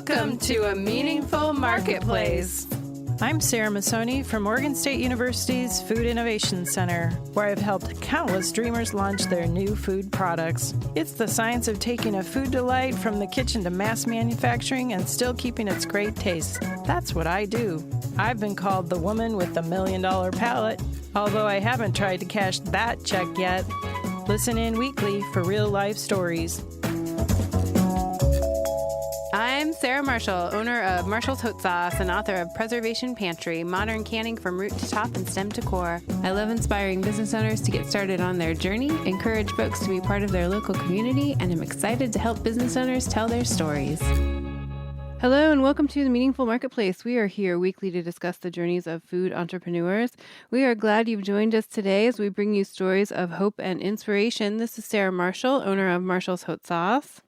Welcome to A Meaningful Marketplace. I'm Sarah Masoni from Oregon State University's Food Innovation Center, where I've helped countless dreamers launch their new food products. It's the science of taking a food delight from the kitchen to mass manufacturing and still keeping its great taste. That's what I do. I've been called the woman with the $1 million palate, although I haven't tried to cash that check yet. Listen in weekly for real-life stories. I'm Sarah Marshall, owner of Marshall's Haute Sauce and author of Preservation Pantry, modern canning from root to top and stem to core. I love inspiring business owners to get started on their journey, encourage folks to be part of their local community, and I'm excited to help business owners tell their stories. Hello and welcome to the Meaningful Marketplace. We are here weekly to discuss the journeys of food entrepreneurs. We are glad you've joined us today as we bring you stories of hope and inspiration. This is Sarah Marshall, owner of Marshall's Haute Sauce.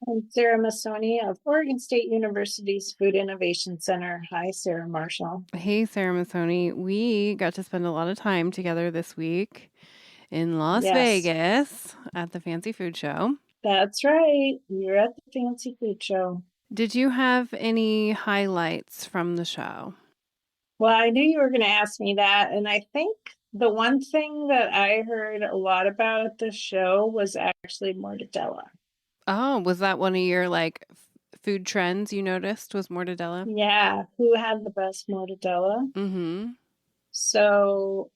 I'm Sarah Masoni of Oregon State University's Food Innovation Center. Hi, Sarah Marshall. Hey, Sarah Masoni. We got to spend a lot of time together this week in Las Vegas at the Fancy Food Show. That's right. We were at the Fancy Food Show. Did you have any highlights from the show? Well, I knew you were going to ask me that. And I think the one thing that I heard a lot about at the show was actually mortadella. Oh, was that one of your food trends you noticed was mortadella? Yeah, who had the best mortadella? Mm-hmm. So,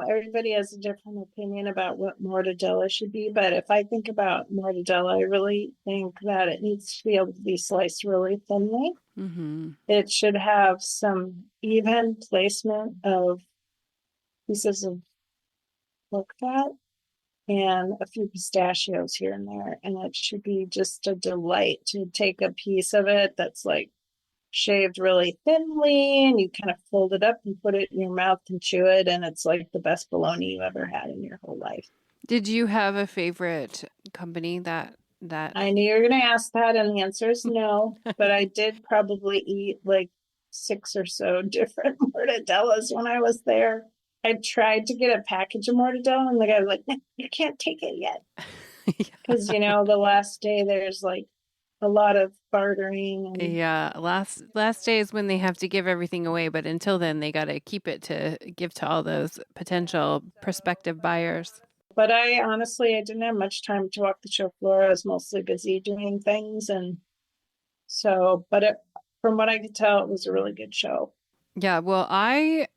everybody has a different opinion about what mortadella should be. But if I think about mortadella, I really think that it needs to be able to be sliced really thinly. Mm-hmm. It should have some even placement of pieces of pork fat and a few pistachios here and there. And it should be just a delight to take a piece of it that's shaved really thinly, and you kind of fold it up and put it in your mouth and chew it. And it's like the best bologna you ever had in your whole life. Did you have a favorite company that I knew you were going to ask that, and the answer is no. But I did probably eat 6 or so different mortadellas when I was there. I tried to get a package of mortadella, and the guy was like, "No, you can't take it yet." Because, the last day there's a lot of bartering. Yeah, last day is when they have to give everything away. But until then, they got to keep it to give to all those potential prospective buyers. But I didn't have much time to walk the show floor. I was mostly busy doing things. And so, from what I could tell, it was a really good show. Yeah, well, I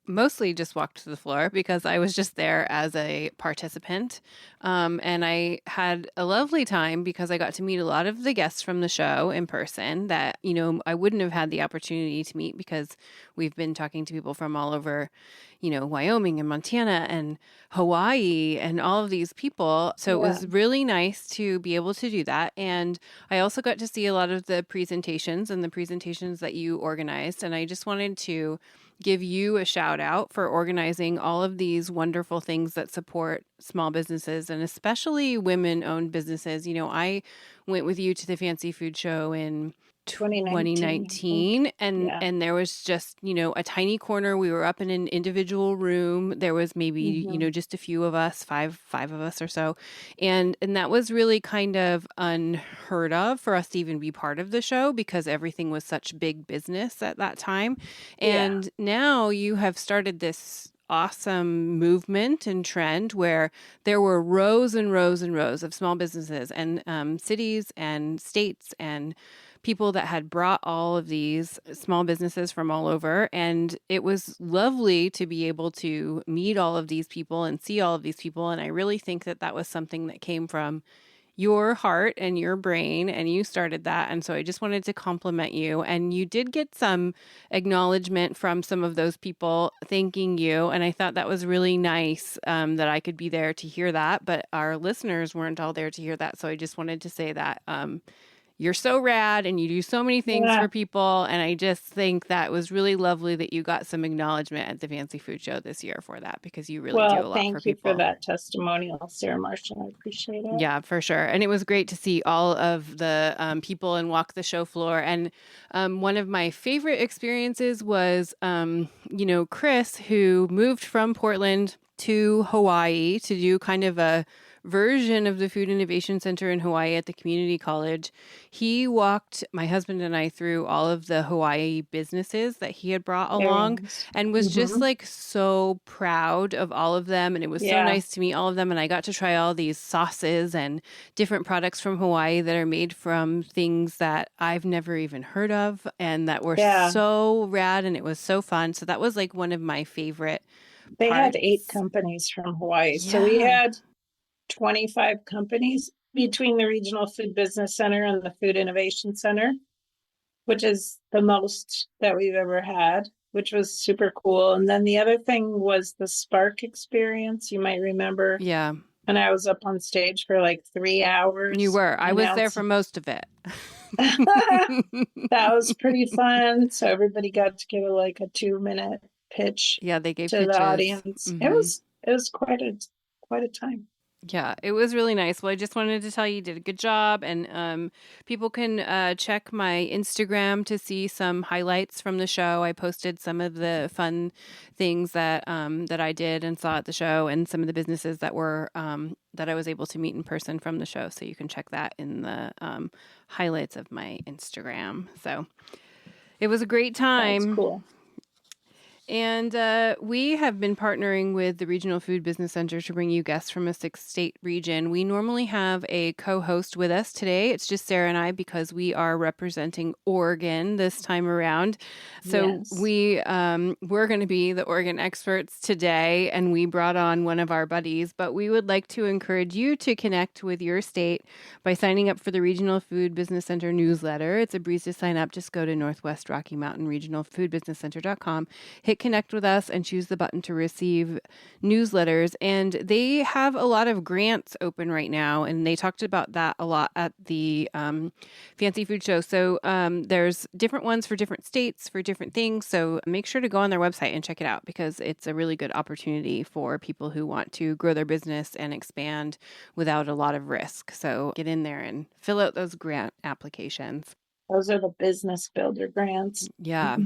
mostly just walked to the floor because I was just there as a participant. And I had a lovely time because I got to meet a lot of the guests from the show in person that, I wouldn't have had the opportunity to meet because we've been talking to people from all over, Wyoming and Montana and Hawaii and all of these people. So It was really nice to be able to do that. And I also got to see a lot of the presentations that you organized. And I just wanted to give you a shout out for organizing all of these wonderful things that support small businesses and especially women-owned businesses. I went with you to the Fancy Food Show in 2019 and there was just a tiny corner. We were up in an individual room. There was maybe just a few of us, five of us or so, and that was really kind of unheard of for us to even be part of the show because everything was such big business at that time. And now you have started this awesome movement and trend where there were rows and rows and rows of small businesses and cities and states and people that had brought all of these small businesses from all over. And it was lovely to be able to meet all of these people and see all of these people. And I really think that was something that came from your heart and your brain, and you started that. And so I just wanted to compliment you. And you did get some acknowledgement from some of those people thanking you. And I thought that was really nice that I could be there to hear that. But our listeners weren't all there to hear that. So I just wanted to say that you're so rad and you do so many things for people. And I just think that was really lovely that you got some acknowledgement at the Fancy Food Show this year for that, because you really do a lot for people. Thank you for that testimonial, Sarah Marshall. I appreciate it. Yeah, for sure. And it was great to see all of the people and walk the show floor. And one of my favorite experiences was, Chris, who moved from Portland to Hawaii to do kind of a version of the Food Innovation Center in Hawaii at the community college. He walked my husband and I through all of the Hawaii businesses that he had brought Very along nice. and was just like so proud of all of them. And it was so Yeah. nice to meet all of them. And I got to try all these sauces and different products from Hawaii that are made from things that I've never even heard of and that were Yeah. so rad. And it was so fun. So that was like one of my favorite They had 8 parts. companies from Hawaii. So we Yeah. had 25 companies between the Regional Food Business Center and the Food Innovation Center, which is the most that we've ever had, which was super cool. And then the other thing was the Spark experience. You might remember. Yeah. And I was up on stage for like 3 hours. You were. I was there for most of it. That was pretty fun. So everybody got to give like a 2-minute pitch Yeah, they gave to pitches. the audience. Mm-hmm. It was quite a time. Yeah, it was really nice. Well, I just wanted to tell you did a good job, and people can check my Instagram to see some highlights from the show. I posted some of the fun things that I did and saw at the show, and some of the businesses that were that I was able to meet in person from the show. So you can check that in the highlights of my Instagram. So it was a great time. That's cool. And we have been partnering with the Regional Food Business Center to bring you guests from a 6-state region. We normally have a co-host with us today. It's just Sarah and I because we are representing Oregon this time around. So Yes. we're going to be the Oregon experts today, and we brought on one of our buddies. But we would like to encourage you to connect with your state by signing up for the Regional Food Business Center newsletter. It's a breeze to sign up. Just go to Northwest Rocky Mountain Regional Food Business Center.com. Hit connect with us and choose the button to receive newsletters. And they have a lot of grants open right now. And they talked about that a lot at the Fancy Food Show. So there's different ones for different states, for different things. So make sure to go on their website and check it out because it's a really good opportunity for people who want to grow their business and expand without a lot of risk. So get in there and fill out those grant applications. Those are the business builder grants. Yeah.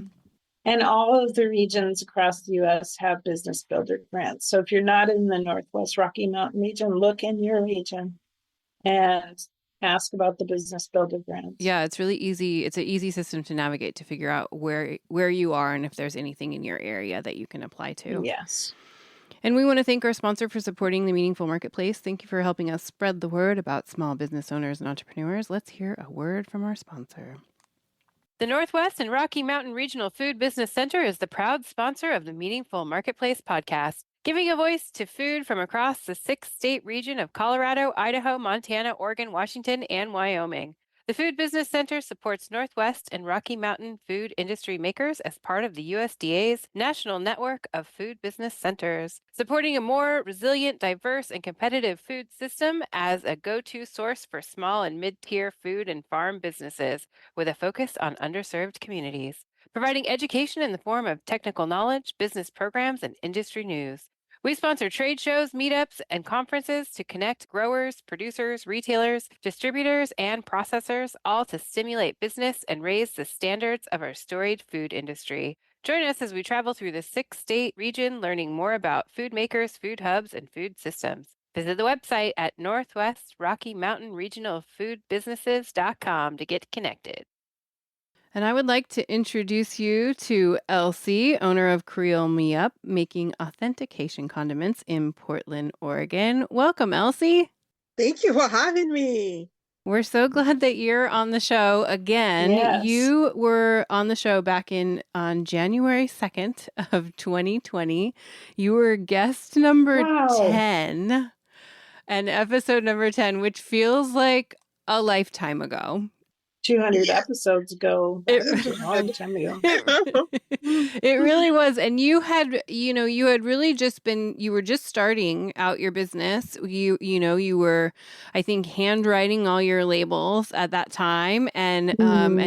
And all of the regions across the U.S. have business builder grants. So if you're not in the Northwest Rocky Mountain region, look in your region and ask about the business builder grants. Yeah, it's really easy. It's an easy system to navigate to figure out where you are and if there's anything in your area that you can apply to. Yes. And we want to thank our sponsor for supporting the Meaningful Marketplace. Thank you for helping us spread the word about small business owners and entrepreneurs. Let's hear a word from our sponsor. The Northwest and Rocky Mountain Regional Food Business Center is the proud sponsor of the Meaningful Marketplace podcast, giving a voice to food from across the 6-state region of Colorado, Idaho, Montana, Oregon, Washington, and Wyoming. The Food Business Center supports Northwest and Rocky Mountain food industry makers as part of the USDA's National Network of Food Business Centers, supporting a more resilient, diverse, and competitive food system as a go-to source for small and mid-tier food and farm businesses with a focus on underserved communities, providing education in the form of technical knowledge, business programs, and industry news. We sponsor trade shows, meetups, and conferences to connect growers, producers, retailers, distributors, and processors, all to stimulate business and raise the standards of our storied food industry. Join us as we travel through the 6-state region, learning more about food makers, food hubs, and food systems. Visit the website at Northwest Rocky Mountain Regional Food Businesses.com to get connected. And I would like to introduce you to Elsy, owner of Creole Me Up, making authentication condiments in Portland, Oregon. Welcome, Elsy. Thank you for having me. We're so glad that you're on the show again. Yes. You were on the show back on January 2nd of 2020. You were guest number 10 and episode number 10, which feels like a lifetime ago. 200 episodes ago. That was a long time ago. It really was. And you had really you were just starting out your business. You were, I think, handwriting all your labels at that time and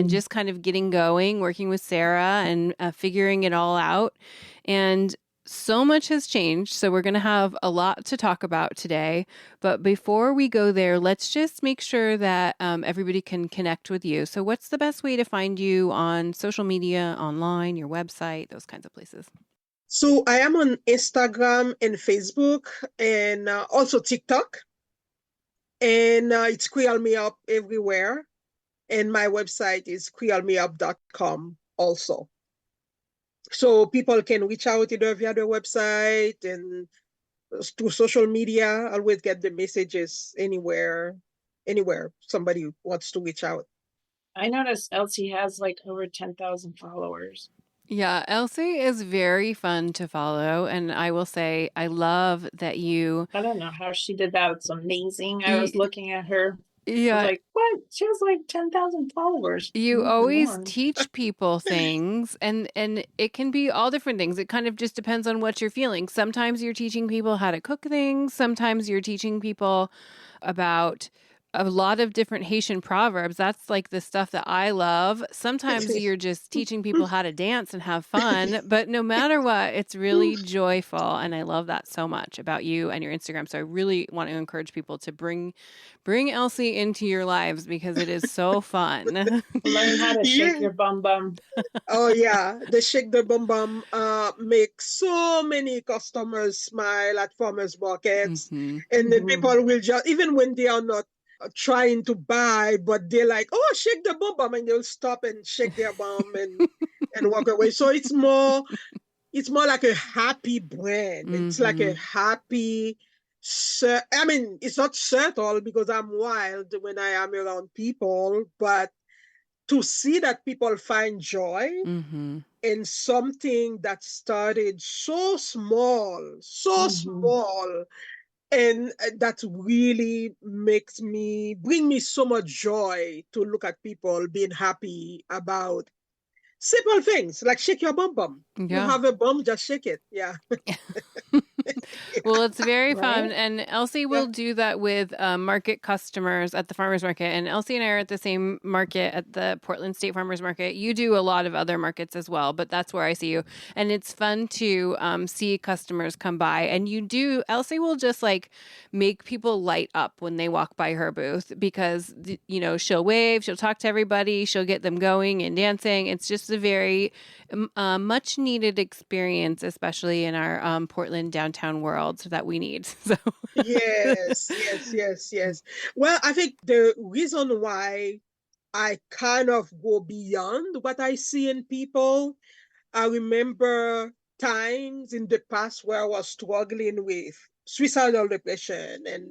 just kind of getting going, working with Sarah and figuring it all out. And so much has changed, so we're going to have a lot to talk about today. But before we go there, let's just make sure that everybody can connect with you. So what's the best way to find you on social media, online, your website, those kinds of places? So I am on Instagram and Facebook and also TikTok. And it's Creole Me Up everywhere. And my website is creolemeup.com also. So people can reach out either via the website and through social media. Always get the messages anywhere somebody wants to reach out. I noticed Elsy has like over 10,000 followers. Yeah, Elsie is very fun to follow. And I will say, I love that I don't know how she did that. It's amazing. I was y- looking at her. I was yeah, like, what? She has like 10,000 followers. you Come always on. teach people things, and it can be all different things. It kind of just depends on what you're feeling. Sometimes you're teaching people how to cook things. Sometimes you're teaching people about a lot of different Haitian proverbs. That's like the stuff that I love. Sometimes you're just teaching people how to dance and have fun, but no matter what, it's really joyful, and I love that so much about you and your Instagram. So I really want to encourage people to bring Elsie into your lives because it is so fun. Learn how to shake Yeah. your bum bum. Oh yeah, the Shake the Bum Bum make so many customers smile at farmers markets, Hmm. and then Mhm. people will just even when they are not trying to buy, but they're like, "Oh, shake the bum bum," and they'll stop and shake their bum and walk away. So it's more like a happy brand. It's like a Hmm. happy. I mean, it's not subtle because I'm wild when I am around people, but to see that people find joy Hmm. in something that started so Mhm. small, and that really bring me so much joy to look at people being happy about simple things like shake your bum bum. You Yeah. have a bum, just shake it. Yeah. Well, it's very fun. Right? And Elsie will Yeah. do that with market customers at the farmers market. And Elsie and I are at the same market at the Portland State Farmers Market. You do a lot of other markets as well, but that's where I see you. And it's fun to see customers come by. And Elsie will just like make people light up when they walk by her booth because, she'll wave, she'll talk to everybody, she'll get them going and dancing. It's just a very much needed experience, especially in our Portland downtown world that we need. So, Yes, yes, yes, yes. Well, I think the reason why I kind of go beyond what I see in people, I remember times in the past where I was struggling with suicidal depression and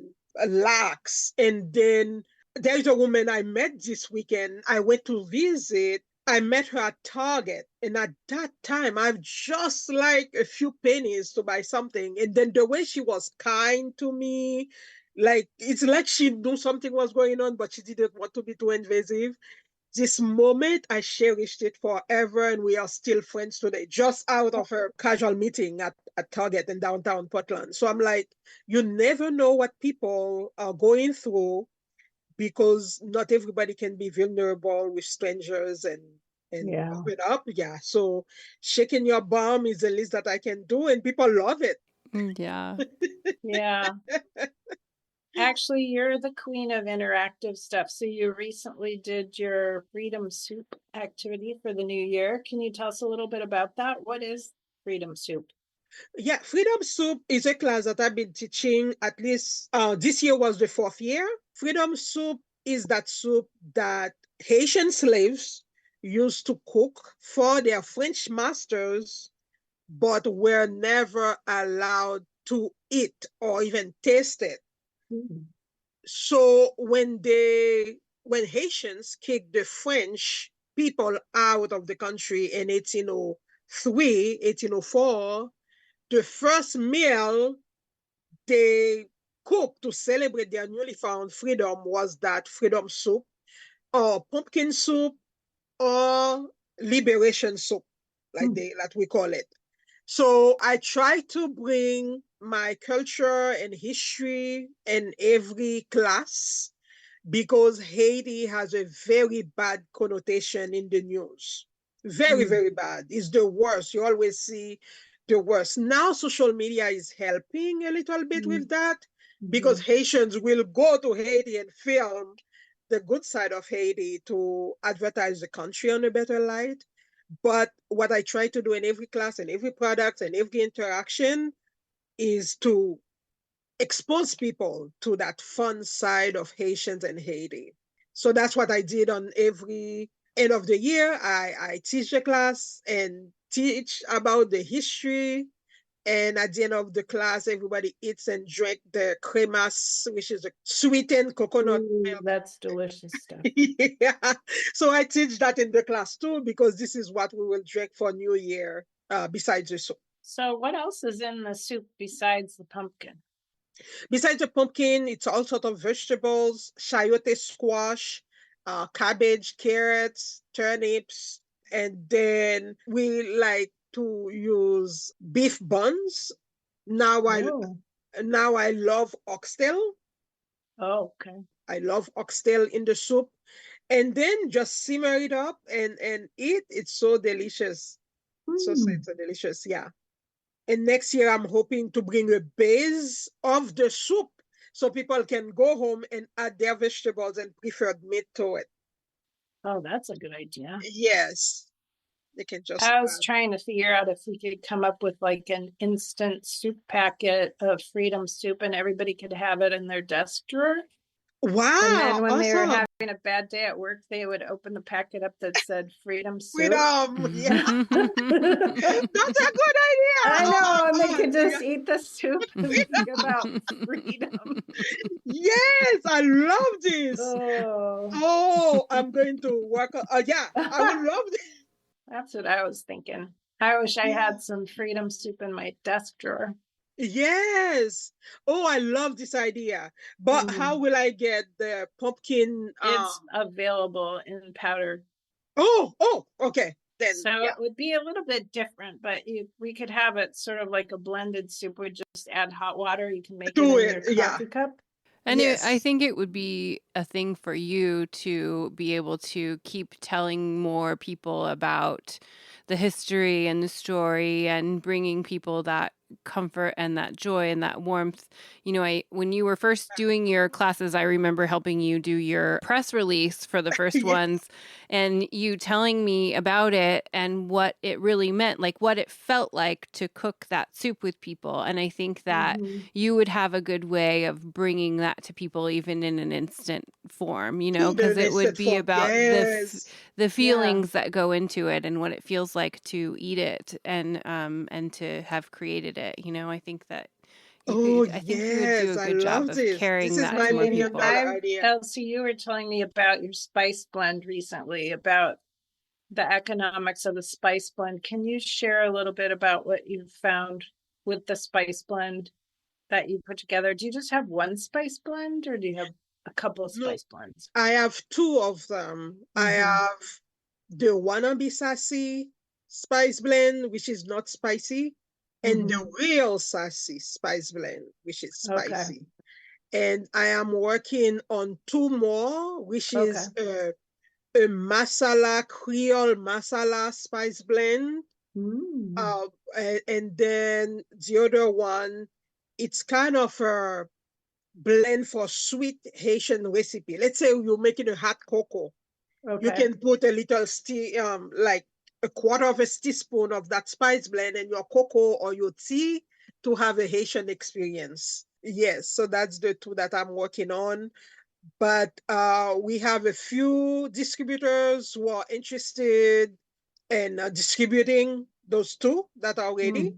lax. And then there's a woman I met this weekend. I went to visit. I met her at Target. And at that time, I've just like a few pennies to buy something. And then the way she was kind to me, like it's like she knew something was going on, but she didn't want to be too invasive. This moment, I cherished it forever, and we are still friends today, just out of a casual meeting at Target in downtown Portland. So I'm like, you never know what people are going through because not everybody can be vulnerable with strangers and Yeah. open up. Yeah. So shaking your bum is the least that I can do, and people love it. yeah. Yeah. Actually, you're the queen of interactive stuff. So you recently did your Freedom Soup activity for the new year. Can you tell us a little bit about that? What is Freedom Soup? Yeah, Freedom Soup is a class that I've been teaching at least this year was the fourth year. Freedom Soup is that soup that Haitian slaves used to cook for their French masters, but were never allowed to eat or even taste it. Mhm. So when Haitians kicked the French people out of the country in 1803, 1804, the first meal they cooked to celebrate their newly found freedom was that freedom soup or pumpkin soup or liberation soup, like we call it. So I try to bring my culture and history in every class because Haiti has a very bad connotation in the news. Very, Mhm. very bad. It's the worst. You always see the worst. Now, social media is helping a little bit with that because Mhm. Haitians will go to Haiti and film the good side of Haiti to advertise the country on a better light. But what I try to do in every class and every product and every interaction is to expose people to that fun side of Haitians and Haiti. So that's what I did on every end of the year. I teach a class and teach about the history. And at the end of the class, everybody eats and drink the cremas, which is a sweetened coconut Ooh, milk. that's delicious stuff. Yeah. So I teach that in the class too, because this is what we will drink for New Year, besides the soup. So, what else is in the soup besides the pumpkin? Besides the pumpkin, it's all sort of vegetables, chayote squash, cabbage, carrots, turnips, and then we like to use beef buns. Now I Oh, now I love oxtail. oh, okay. I love oxtail in the soup, and then just simmer it up and eat. It's so delicious, so Mm. so delicious. Yeah. And next year, I'm hoping to bring a base of the soup so people can go home and add their vegetables and preferred meat to it. Oh, that's a good idea. Yes, they can just I was trying to figure out if we could come up with like an instant soup packet of Freedom Soup and everybody could have it in their desk drawer. And Wow, then when they were awesome. having a bad day at work, they would open the packet up that said Freedom Soup. Freedom. Yeah, that's a good idea. I Oh know, and my they God. could just eat the soup and think about freedom. Yes, I love this. Oh, Oh, I'm going to work. Yeah, I would love this. that's what I was thinking. I wish I Yeah. had some Freedom Soup in my desk drawer. Yes. Oh, I love this idea. But how will I get the pumpkin? It's available in powder. Oh, okay. Then So yeah, it would be a little bit different, but we could have it sort of like a blended soup. We just add hot water. You can make it do in it. your Yeah. coffee cup. And I Yes. think it would be a thing for you to be able to keep telling more people about the history and the story and bringing people that comfort and that joy and that warmth. You know, when you were first doing your classes, I remember helping you do your press release for the first Yeah. ones and you telling me about it and what it really meant, like what it felt like to cook that soup with people. And I think that you would have a good way of bringing that to people even in an instant form, you know, In the because it would listed be form. about Yes. the feelings that go into it and what it feels like to eat it and to have created it. You know, I think that Oh, I think you would do yes. a I good job love of this. This carrying is that my to more million people. dollar idea. Elsie, you were telling me about your spice blend recently, about the economics of the spice blend. Can you share a little bit about what you've found with the spice blend that you put together? Do you just have one spice blend or do you have a couple of No, spice blends? I have two of them. I have the wannabe sassy spice blend, which is not spicy, and the real sassy spice blend, which is Okay. spicy. And I am working on two more, which Okay. is a masala, Creole masala spice blend. And then the other one, it's kind of a blend for sweet Haitian recipe. Let's say you're making a hot cocoa. You Okay. can put a little like a quarter of a teaspoon of that spice blend in your cocoa or your tea to have a Haitian experience. Yes, so that's the two that I'm working on. But we have a few distributors who are interested in distributing those two that are ready.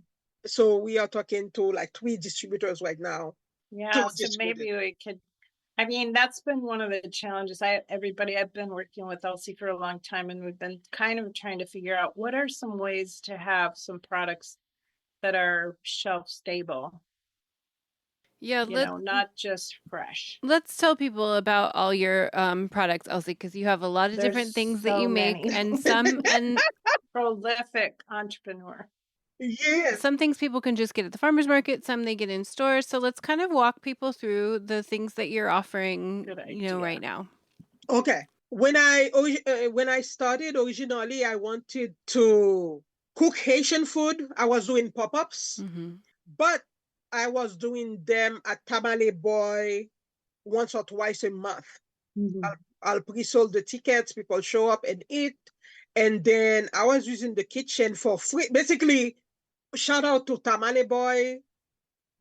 So we are talking to like 3 distributors right now. Yeah, so Distribute it. maybe we could. I mean, that's been one of the challenges. I've been working with Elsie for a long time, and we've been kind of trying to figure out what are some ways to have some products that are shelf stable, Yeah, not just fresh. let's tell people about all your products, Elsie, because you have a lot of different things that you make, and some prolific entrepreneur. Yes. some things people can just get at the farmers market, some they get in stores. So let's kind of walk people through the things that you're offering, right now. Okay. When I started originally, I wanted to cook Haitian food. I was doing pop-ups, but I was doing them at Tamale Boy once or twice a month. I'll pre-sold the tickets, people show up and eat. And then I was using the kitchen for free. Basically, shout out to Tamale Boy.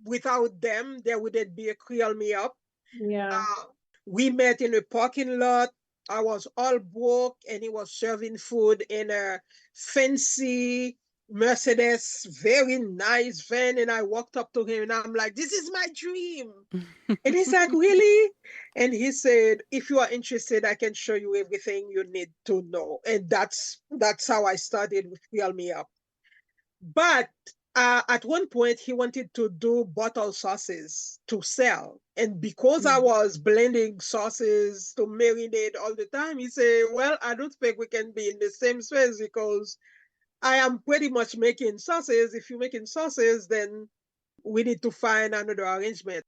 without them, there wouldn't be a Creole Me Up. Yeah. Uh, we met in a parking lot. I was all broke, and he was serving food in a fancy Mercedes, very nice van. And I walked up to him and I'm like, "This is my dream." And he's like, "Really?" And he said, "If you are interested, I can show you everything you need to know." And that's how I started with Fill Me Up. But at one point, he wanted to do bottle sauces to sell. And because I was blending sauces to marinate all the time, he said, "Well, I don't think we can be in the same space because I am pretty much making sauces. If you're making sauces, then we need to find another arrangement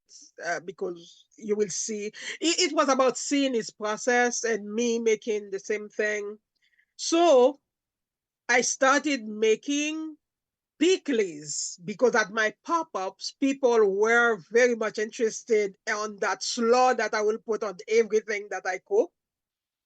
because you will see." It was about seeing his process and me making the same thing. So I started making pickles because at my pop-ups, people were very much interested on that slaw that I will put on everything that I cook.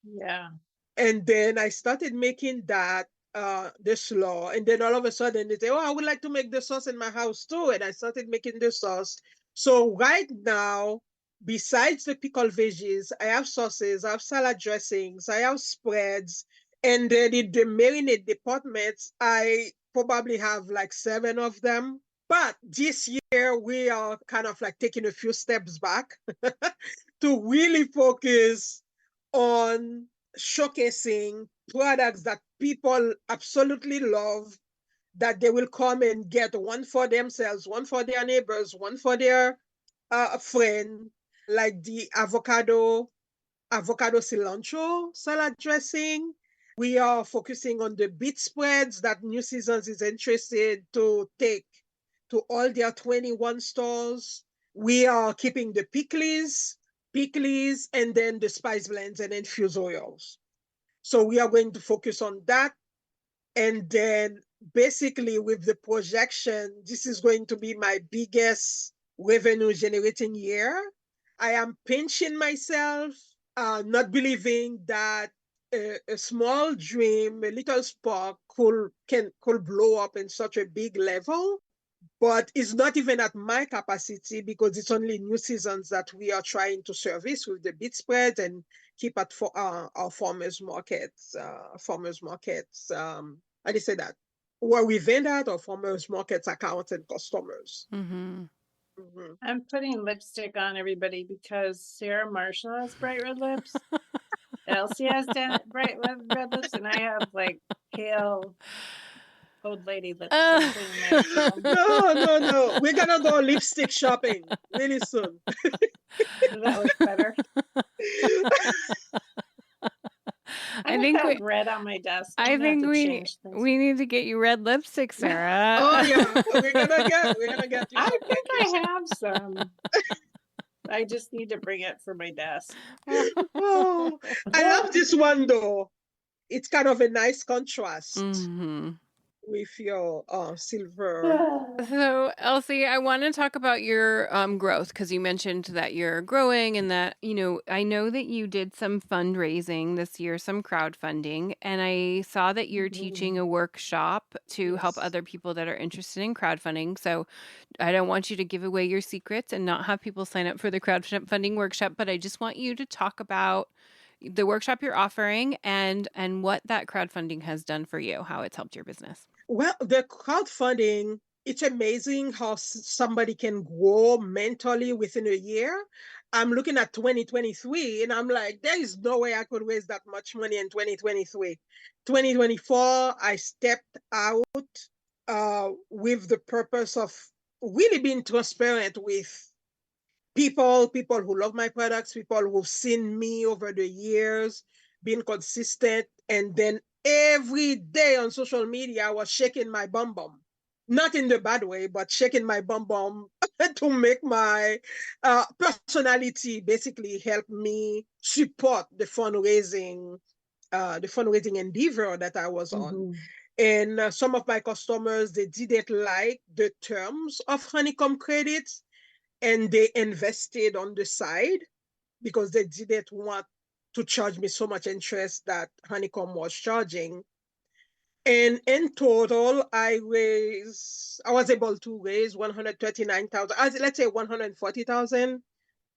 Yeah. And then I started making that the slaw. And then all of a sudden they say, "Oh, I would like to make the sauce in my house too." And I started making the sauce. So right now, besides the pickled veggies, I have sauces, I have salad dressings, I have spreads. And then in the marinade departments, I probably have like 7 of them. But this year we are kind of like taking a few steps back to really focus on showcasing products that people absolutely love, that they will come and get one for themselves, one for their neighbors, one for their friend, like the avocado cilantro salad dressing. We are focusing on the beet spreads that New Seasons is interested to take to all their 21 stores. We are keeping the pickles, and then the spice blends and infused oils. So we are going to focus on that. And then basically with the projection, this is going to be my biggest revenue generating year. I am pinching myself, not believing that a small dream, a little spark could blow up in such a big level. But it's not even at my capacity because it's only New Seasons that we are trying to service with the beet spread and keep at for our farmers markets. How do you say that? Where we vend at, or farmers markets accounts and customers. Mm-hmm. Mhm. I'm putting lipstick on everybody because Sarah Marshall has bright red lips. Elsie has bright red lips, and I have like pale old lady lips. So I'm putting my lipstick on. No. We're gonna go lipstick shopping really soon. Does that look better? I I think have we, red on my desk. I I'm gonna have think to we change things. we need to get you red lipstick, Sarah. Oh yeah, we're gonna get you I some think red lipstick. I have some. I just need to bring it for my desk. Oh, I love this one though. It's kind of a nice contrast hmm with your silver. So, Elsie, I want to talk about your growth because you mentioned that you're growing and that, I know that you did some fundraising this year, some crowdfunding, and I saw that you're teaching a workshop to help Yes. other people that are interested in crowdfunding. So, I don't want you to give away your secrets and not have people sign up for the crowdfunding workshop, but I just want you to talk about the workshop you're offering and what that crowdfunding has done for you, how it's helped your business. Well, the crowdfunding, it's amazing how somebody can grow mentally within a year. I'm looking at 2023 and I'm like, there is no way I could raise that much money in 2023. 2024, I stepped out with the purpose of really being transparent with people who love my products, people who've seen me over the years, being consistent. And then every day on social media, I was shaking my bum bum. Not in the bad way, but shaking my bum bum to make my personality basically help me support the fundraising endeavor that I was on. Mm-hmm. And some of my customers, they didn't like the terms of honeycomb credits, and they invested on the side because they didn't want to charge me so much interest that Honeycomb was charging. And in total, I was able to raise 139,000, let's say 140,000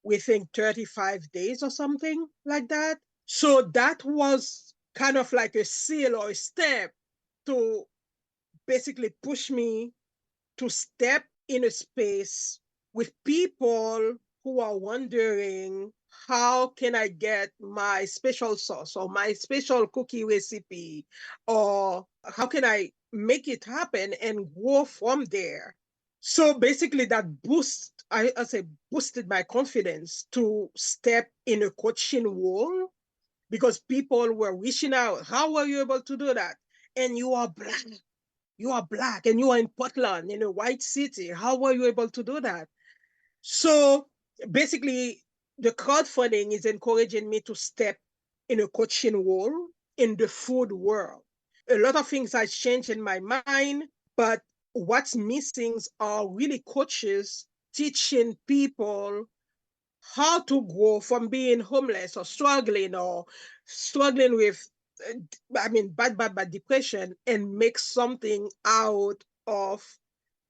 within 35 days or something like that. So that was kind of like a seal or a step to basically push me to step in a space with people who are wondering, how can I get my special sauce or my special cookie recipe, or how can I make it happen and grow from there? So basically that I say boosted my confidence to step in a coaching role, because people were reaching out. How were you able to do that? And you are black and you are in Portland, in a white city. How were you able to do that? So basically, the crowdfunding is encouraging me to step in a coaching role in the food world. A lot of things have changed in my mind, but what's missing are really coaches teaching people how to grow from being homeless or struggling with, bad depression, and make something out of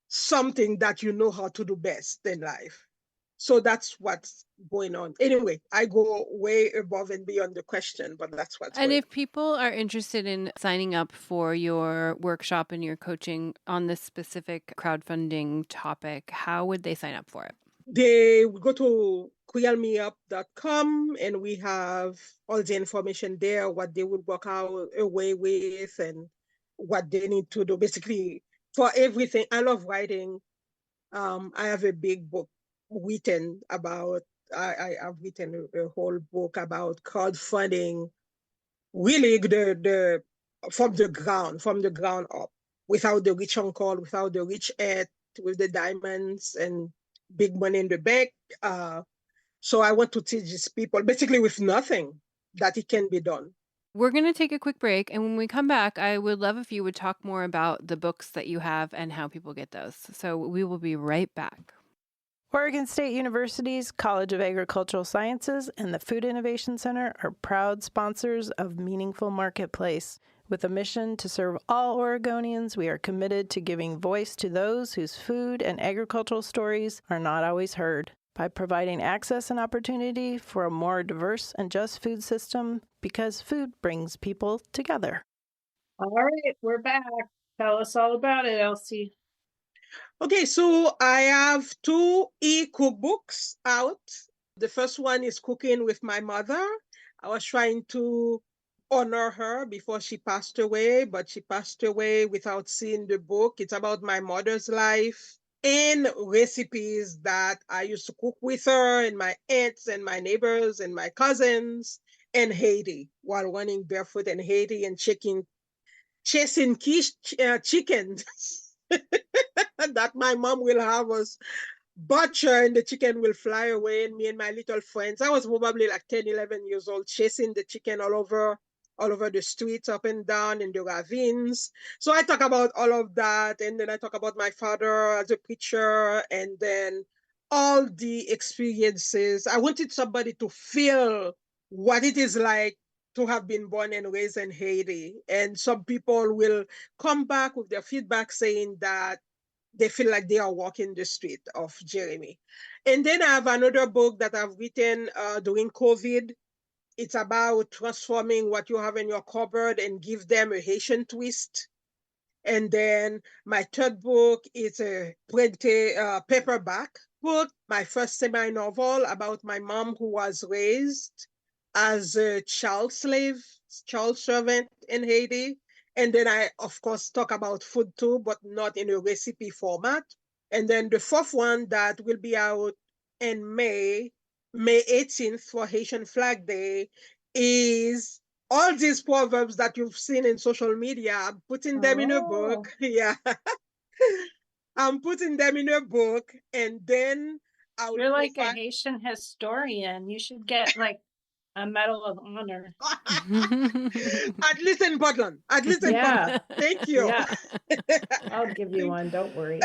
something that you know how to do best in life. So that's what's going on. Anyway, I go way above and beyond the question, but that's what's And going if on. people are interested in signing up for your workshop and your coaching on this specific crowdfunding topic, how would they sign up for it? They will go to creolemeup.com and we have all the information there, what they would work out away with and what they need to do. Basically, for everything, I love writing. I have a big book written about, I've written a whole book about crowdfunding, really from the ground up, without the rich uncle, without the rich aunt with the diamonds and big money in the bank. Uh, so I want to teach these people basically with nothing that it can be done. We're going to take a quick break. And when we come back, I would love if you would talk more about the books that you have and how people get those. So we will be right back. Oregon State University's College of Agricultural Sciences and the Food Innovation Center are proud sponsors of Meaningful Marketplace. With a mission to serve all Oregonians, we are committed to giving voice to those whose food and agricultural stories are not always heard. By providing access and opportunity for a more diverse and just food system, because food brings people together. All right, we're back. Tell us all about it, Elsy. Okay, so I have two e-cookbooks out. The first one is Cooking with My Mother. I was trying to honor her before she passed away, but she passed away without seeing the book. It's about my mother's life and recipes that I used to cook with her and my aunts and my neighbors and my cousins in Haiti while running barefoot in Haiti and chasing chickens that my mom will have us butcher and the chicken will fly away, and me and my little friends, I was probably like 10, 11 years old, chasing the chicken all over the streets, up and down in the ravines. So I talk about all of that, and then I talk about my father as a preacher, and then all the experiences. I wanted somebody to feel what it is like to have been born and raised in Haiti. And some people will come back with their feedback saying that they feel like they are walking the street of Jeremy. And then I have another book that I've written during COVID. It's about transforming what you have in your cupboard and give them a Haitian twist. And then my third book is a paperback book, my first semi-novel about my mom who was raised as a child servant in Haiti. And then I, of course, talk about food too, but not in a recipe format. And then the fourth one that will be out in May 18th for Haitian Flag Day, is all these proverbs that you've seen in social media. I'm putting them in a Oh, book. Yeah. I'm putting them in a book, and then I will you're like a provide. Haitian historian. You should get like a Medal of Honor. At least in Portland. At least in Yeah. Portland. Thank you. Yeah. I'll give you one. Don't worry.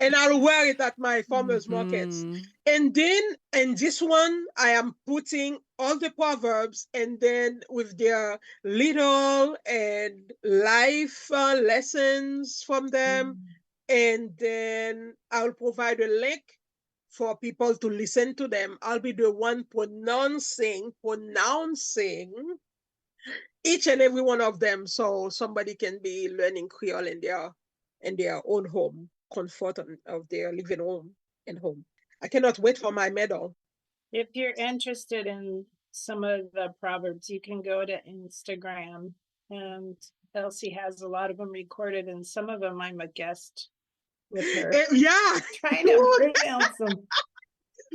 And I'll wear it at my farmers markets. Mhm. And then in this one, I am putting all the proverbs and then with their little and life lessons from them. And then I'll provide a link for people to listen to them. I'll be the one pronouncing each and every one of them, so somebody can be learning Creole in their own home, comfort of their living room and home. I cannot wait for my medal. If you're interested in some of the proverbs, you can go to Instagram, and Elsy has a lot of them recorded, and some of them I'm a guest with her. Yeah. Trying to pronounce them.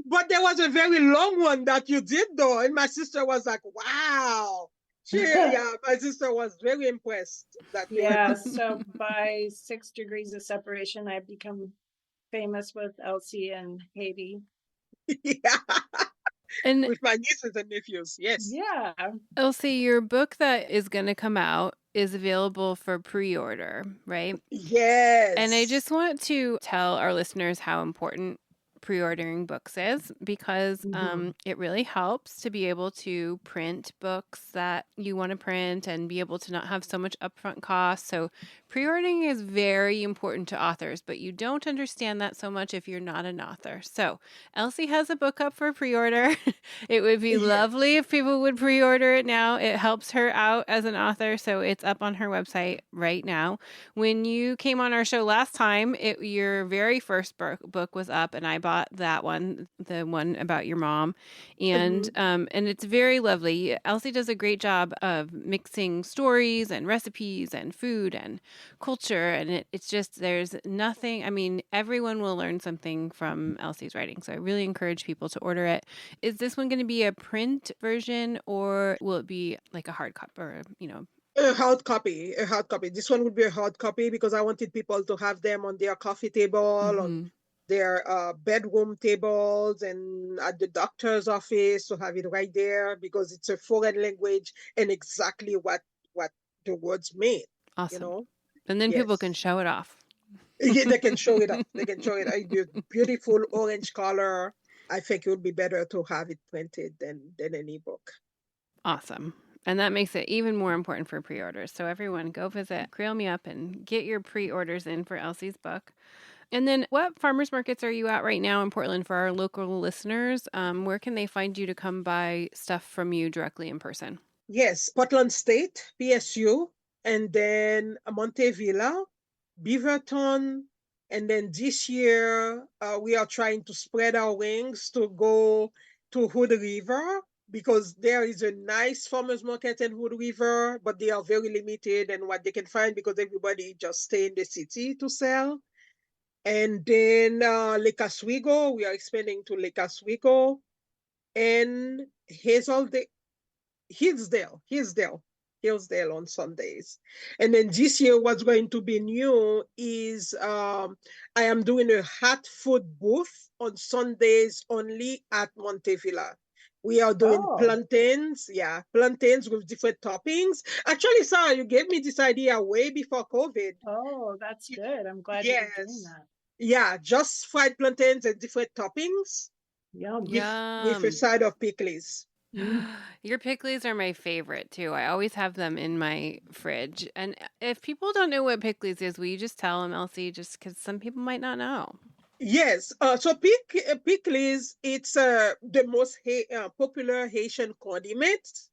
But there was a very long one that you did though, and my sister was like, wow. Yeah, my sister was very impressed. Yeah, so by 6 degrees of separation, I've become famous with Elsy and Haiti. Yeah. And with my nieces and nephews, yes. Yeah. Elsy, your book that is going to come out is available for pre-order, right? Yes. And I just want to tell our listeners how important pre-ordering books is, because it really helps to be able to print books that you want to print and be able to not have so much upfront cost. So pre-ordering is very important to authors, but you don't understand that so much if you're not an author. So Elsy has a book up for pre-order. It would be lovely if people would pre-order it now. It helps her out as an author, so it's up on her website right now. When you came on our show last time, your very first book was up, and I bought that one, the one about your mom, and it's very lovely. Elsy does a great job of mixing stories and recipes and food and culture, and it's just, there's nothing, I mean, everyone will learn something from Elsy's writing, so I really encourage people to order it. Is this one going to be a print version, or will it be like a hard copy, or a hard copy? This one would be a hard copy because I wanted people to have them on their coffee table, on their bedroom tables, and at the doctor's office, to have it right there, because it's a foreign language and exactly what the words mean. Awesome. And then people can show it off. Yeah, they can show it off. They can show it. A beautiful orange color. I think it would be better to have it printed than an ebook. Awesome. And that makes it even more important for pre-orders. So everyone, go visit Creole Me Up and get your pre-orders in for Elsy's book. And then what farmers markets are you at right now in Portland for our local listeners? Where can they find you to come buy stuff from you directly in person? Yes, Portland State, PSU, and then Montevilla, Beaverton, and then this year we are trying to spread our wings to go to Hood River, because there is a nice farmers market in Hood River, but they are very limited in what they can find because everybody just stay in the city to sell. And then Lake Oswego, we are expanding to Lake Oswego, and Hillsdale on Sundays. And then this year, what's going to be new is I am doing a hot food booth on Sundays only at Montevilla. We are doing plantains with different toppings. Actually, Sarah, you gave me this idea way before COVID. Oh, that's good. I'm glad you're doing that. Yeah, just fried plantains and different toppings. Yum. With a side of pickles. Your pickles are my favorite too. I always have them in my fridge. And if people don't know what pickles is, will you just tell them, Elsy, just because some people might not know? Yes. So pickles, it's the most popular Haitian condiment.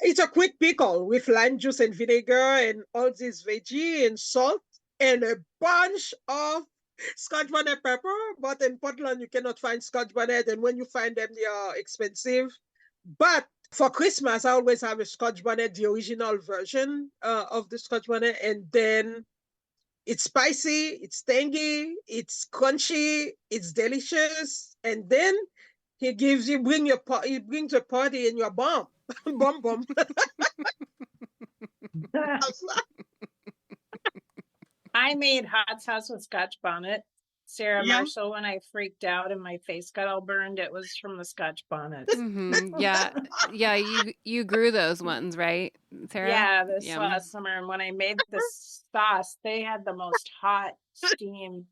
It's a quick pickle with lime juice and vinegar and all this veggie and salt and a bunch of Scotch bonnet pepper. But in Portland, you cannot find Scotch bonnet, and when you find them, they are expensive. But for Christmas, I always have a Scotch bonnet, the original version of the Scotch bonnet, and then it's spicy, it's tangy, it's crunchy, it's delicious, and then he brings a party in your bum. Bum. I made hot sauce with Scotch bonnet. Sarah Yeah. Marshall, when I freaked out and my face got all burned, it was from the Scotch bonnets. Yeah. Yeah, you grew those ones, right, Sarah? Yeah, this Yeah. last summer. And when I made this sauce, they had the most hot steam.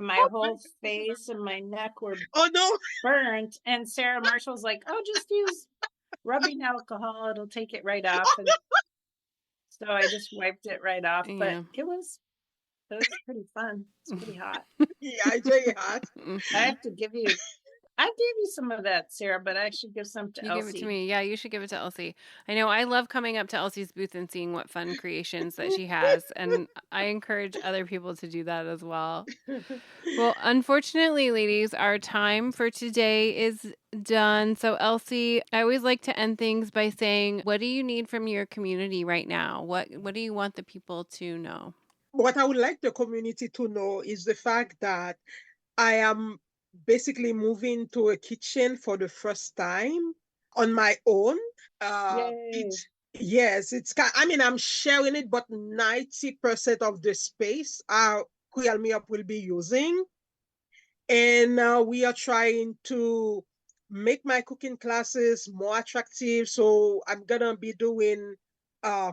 My whole face and my neck were Oh no. burnt. And Sarah Marshall's like, oh, just use rubbing alcohol. It'll take it right off. And so I just wiped it right off. But Yeah. it was pretty fun. It's pretty hot. Yeah, it's very hot. I have to give you I gave you some of that, Sarah, but I should give some to You give it to Elsy. me. Yeah, you should give it to Elsy. I know I love coming up to Elsy's booth and seeing what fun creations that she has, and I encourage other people to do that as well. Well, unfortunately, ladies, our time for today is done. So, Elsy, I always like to end things by saying, what do you need from your community right now? What do you want the people to know? What I would like the community to know is the fact that I am basically moving to a kitchen for the first time on my own. Yay. I mean, I'm sharing it, but 90% of the space Creole Me Up will be using. And we are trying to make my cooking classes more attractive. So I'm gonna be doing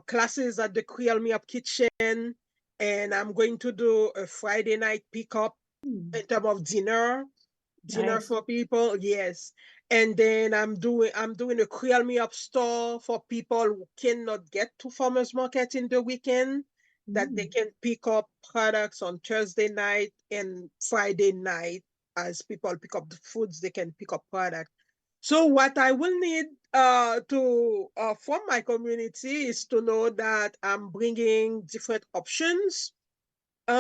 classes at the Creole Me Up kitchen, and I'm going to do a Friday night pickup in terms of dinner Nice. for people. Yes. And then I'm doing a Creole Me Up store for people who cannot get to farmers market in the weekend, that they can pick up products on Thursday night and Friday night. As people pick up the foods, they can pick up product. So what I will need to from my community is to know that I'm bringing different options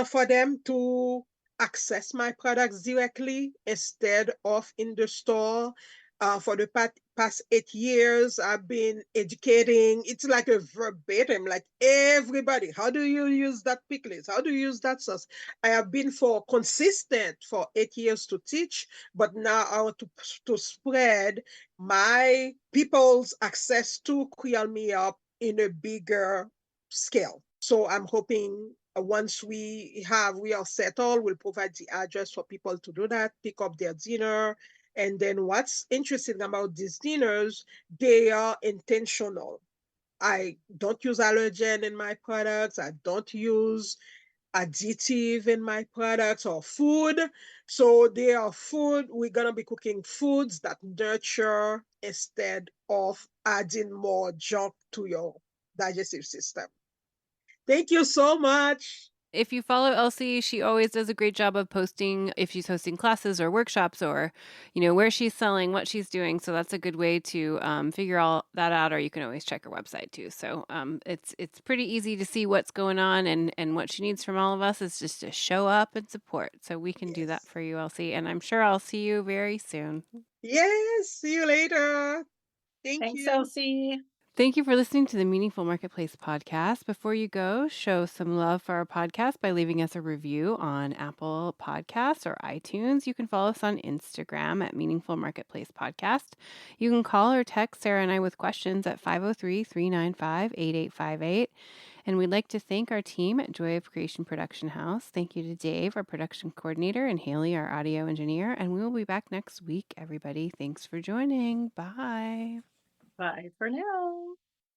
for them to access my products directly instead of in the store. For the past 8 years, I've been educating. It's like a verbatim, like everybody. How do you use that pickles? How do you use that sauce? I have been consistent for 8 years to teach, but now I want to spread my people's access to Creole Me Up in a bigger scale. So I'm hoping once we are settled, we'll provide the address for people to do that, pick up their dinner. And then what's interesting about these dinners, they are intentional. I don't use allergen in my products. I don't use additive in my products or food. So they are food. We're going to be cooking foods that nurture instead of adding more junk to your digestive system. Thank you so much. If you follow Elsy, she always does a great job of posting if she's hosting classes or workshops or, where she's selling, what she's doing. So that's a good way to figure all that out, or you can always check her website too. So it's pretty easy to see what's going on, and what she needs from all of us is just to show up and support. So we can do that Yes. for you, Elsy. And I'm sure I'll see you very soon. Yes. See you later. Thank Thanks, you. Elsy. Thank you for listening to the Meaningful Marketplace podcast. Before you go, show some love for our podcast by leaving us a review on Apple Podcasts or iTunes. You can follow us on Instagram at Meaningful Marketplace Podcast. You can call or text Sarah and I with questions at 503-395-8858. And we'd like to thank our team at Joy of Creation Production House. Thank you to Dave, our production coordinator, and Haley, our audio engineer. And we will be back next week, everybody. Thanks for joining. Bye. Bye for now.